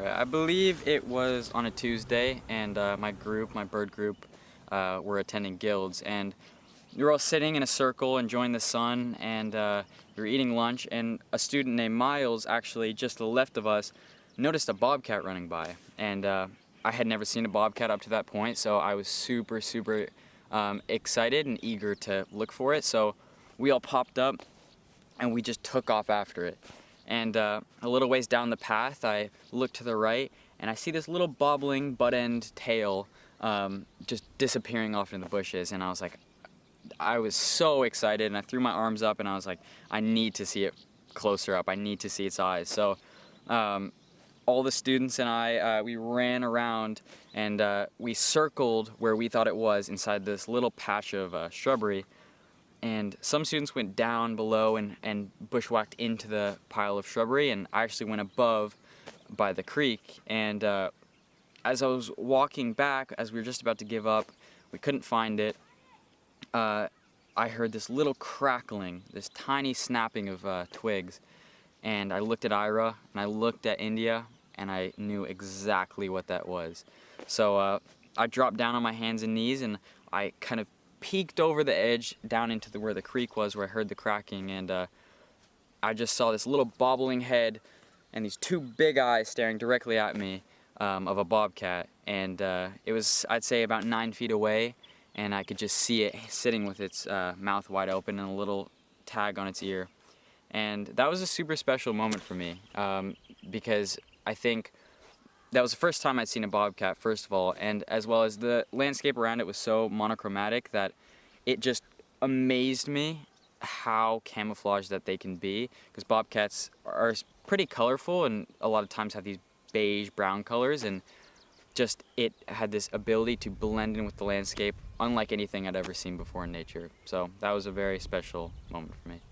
Okay, I believe it was on a Tuesday, and my bird group, were attending guilds, and we were all sitting in a circle enjoying the sun, and we were eating lunch, and a student named Miles, actually just to the left of us, noticed a bobcat running by, and I had never seen a bobcat up to that point, so I was super excited and eager to look for it. So we all popped up and we just took off after it. And a little ways down the path, I look to the right and I see this little bobbling butt-end tail just disappearing off in the bushes, and I was so excited, and I threw my arms up and I was like, I need to see it closer up, I need to see its eyes. So all the students and I, we ran around and we circled where we thought it was inside this little patch of shrubbery. And some students went down below and bushwhacked into the pile of shrubbery, and I actually went above by the creek. And as I was walking back, as we were just about to give up, we couldn't find it, I heard this little crackling, this tiny snapping of twigs. And I looked at Ira, and I looked at India, and I knew exactly what that was. So I dropped down on my hands and knees, and I kind of peeked over the edge down into where the creek was, where I heard the cracking, and I just saw this little bobbling head and these two big eyes staring directly at me of a bobcat. And it was, I'd say, about 9 feet away, and I could just see it sitting with its mouth wide open and a little tag on its ear. And that was a super special moment for me, because I think that was the first time I'd seen a bobcat, first of all, and as well as the landscape around it was so monochromatic that it just amazed me how camouflaged that they can be, because bobcats are pretty colorful and a lot of times have these beige brown colors, and just it had this ability to blend in with the landscape unlike anything I'd ever seen before in nature. So that was a very special moment for me.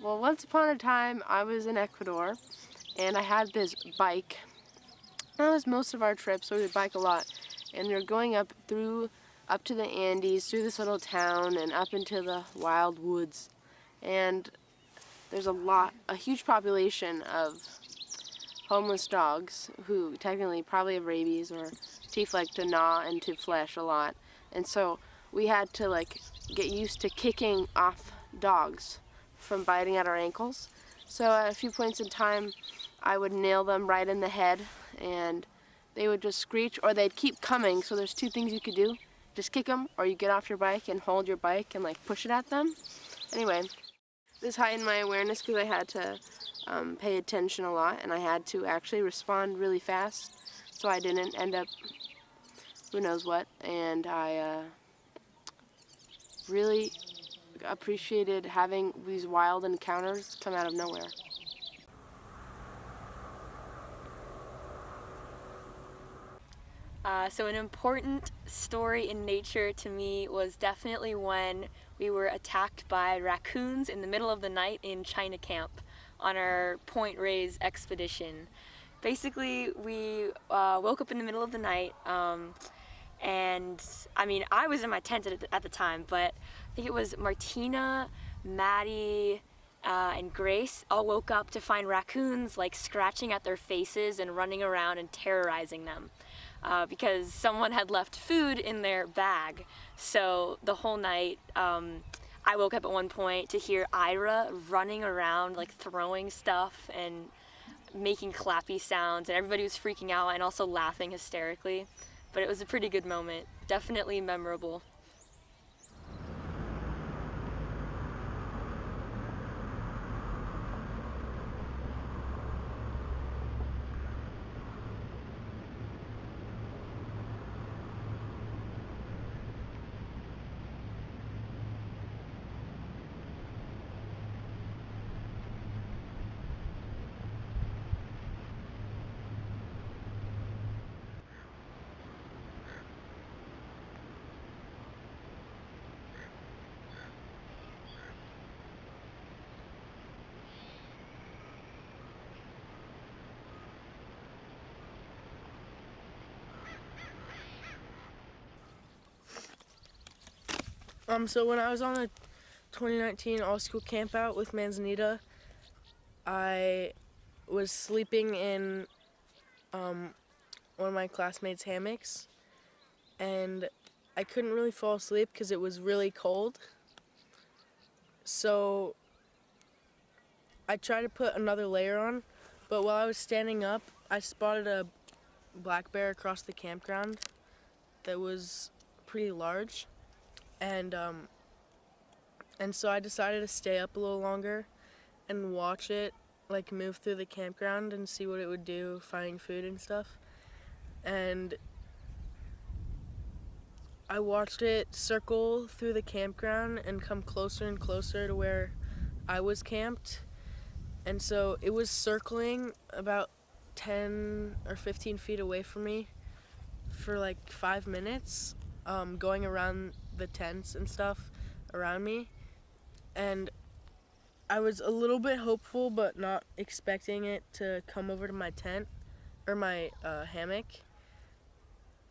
Well, once upon a time, I was in Ecuador, and I had this bike. That was most of our trip, so we would bike a lot. And we were going up to the Andes, through this little town, and up into the wild woods. And there's a huge population of homeless dogs who technically probably have rabies or teeth like to gnaw into flesh a lot. And so we had to get used to kicking off dogs from biting at our ankles. So at a few points in time, I would nail them right in the head, and they would just screech, or they'd keep coming. So there's two things you could do: just kick them, or you get off your bike and hold your bike and push it at them. Anyway, this heightened my awareness because I had to pay attention a lot, and I had to actually respond really fast, so I didn't end up who knows what. And I really appreciated having these wild encounters come out of nowhere. So an important story in nature to me was definitely when we were attacked by raccoons in the middle of the night in China Camp on our Point Reyes expedition. Basically, we woke up in the middle of the night, and I mean, I was in my tent at the time, but I think it was Martina, Maddie, and Grace all woke up to find raccoons scratching at their faces and running around and terrorizing them. Because someone had left food in their bag. So the whole night, I woke up at one point to hear Ira running around, throwing stuff, and making clappy sounds, and everybody was freaking out and also laughing hysterically. But it was a pretty good moment, definitely memorable. So when I was on the 2019 all-school camp out with Manzanita, I was sleeping in one of my classmates' hammocks, and I couldn't really fall asleep because it was really cold. So I tried to put another layer on, but while I was standing up, I spotted a black bear across the campground that was pretty large. And so I decided to stay up a little longer and watch it like move through the campground and see what it would do finding food and stuff. And I watched it circle through the campground and come closer and closer to where I was camped. And so it was circling about 10 or 15 feet away from me for like 5 minutes, going around the tents and stuff around me. And I was a little bit hopeful, but not expecting it to come over to my tent or my hammock.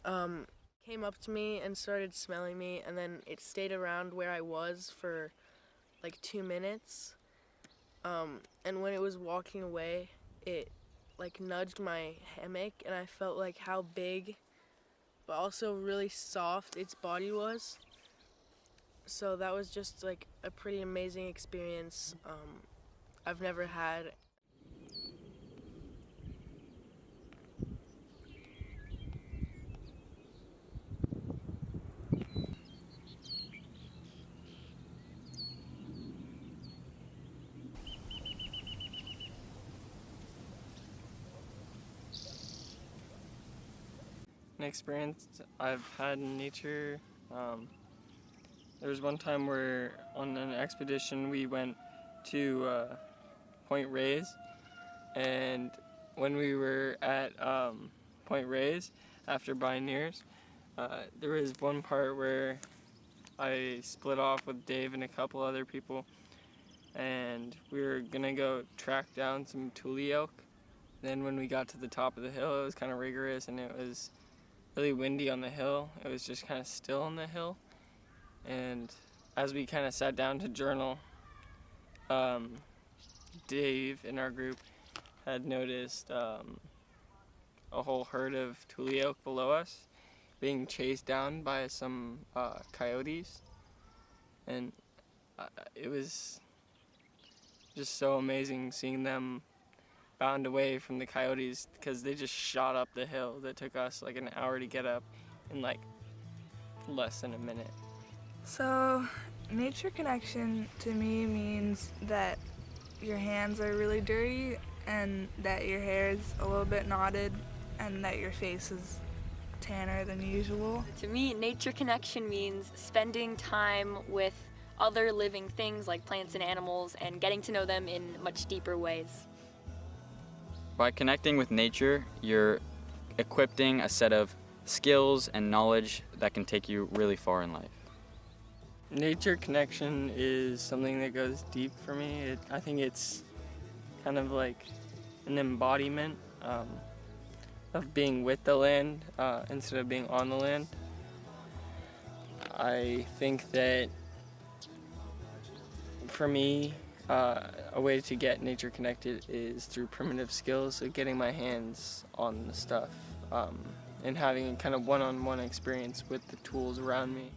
Came up to me and started smelling me, and then it stayed around where I was for like 2 minutes. And when it was walking away, it like nudged my hammock, and I felt like how big but also really soft its body was. So that was just like a pretty amazing experience I've never had. An experience I've had in nature. There was one time where on an expedition we went to Point Reyes, and when we were at Point Reyes after Bioneers, there was one part where I split off with Dave and a couple other people, and we were gonna go track down some tule elk. Then when we got to the top of the hill, it was kind of rigorous and it was really windy on the hill. It was just kind of still on the hill. And as we kind of sat down to journal, Dave in our group had noticed a whole herd of tule elk below us being chased down by some coyotes. And it was just so amazing seeing them bound away from the coyotes because they just shot up the hill that took us like an hour to get up in like less than a minute. So, nature connection to me means that your hands are really dirty and that your hair is a little bit knotted and that your face is tanner than usual. To me, nature connection means spending time with other living things like plants and animals and getting to know them in much deeper ways. By connecting with nature, you're equipping a set of skills and knowledge that can take you really far in life. Nature connection is something that goes deep for me. I think it's kind of like an embodiment of being with the land instead of being on the land. I think that for me, a way to get nature connected is through primitive skills, so getting my hands on the stuff and having a kind of one-on-one experience with the tools around me.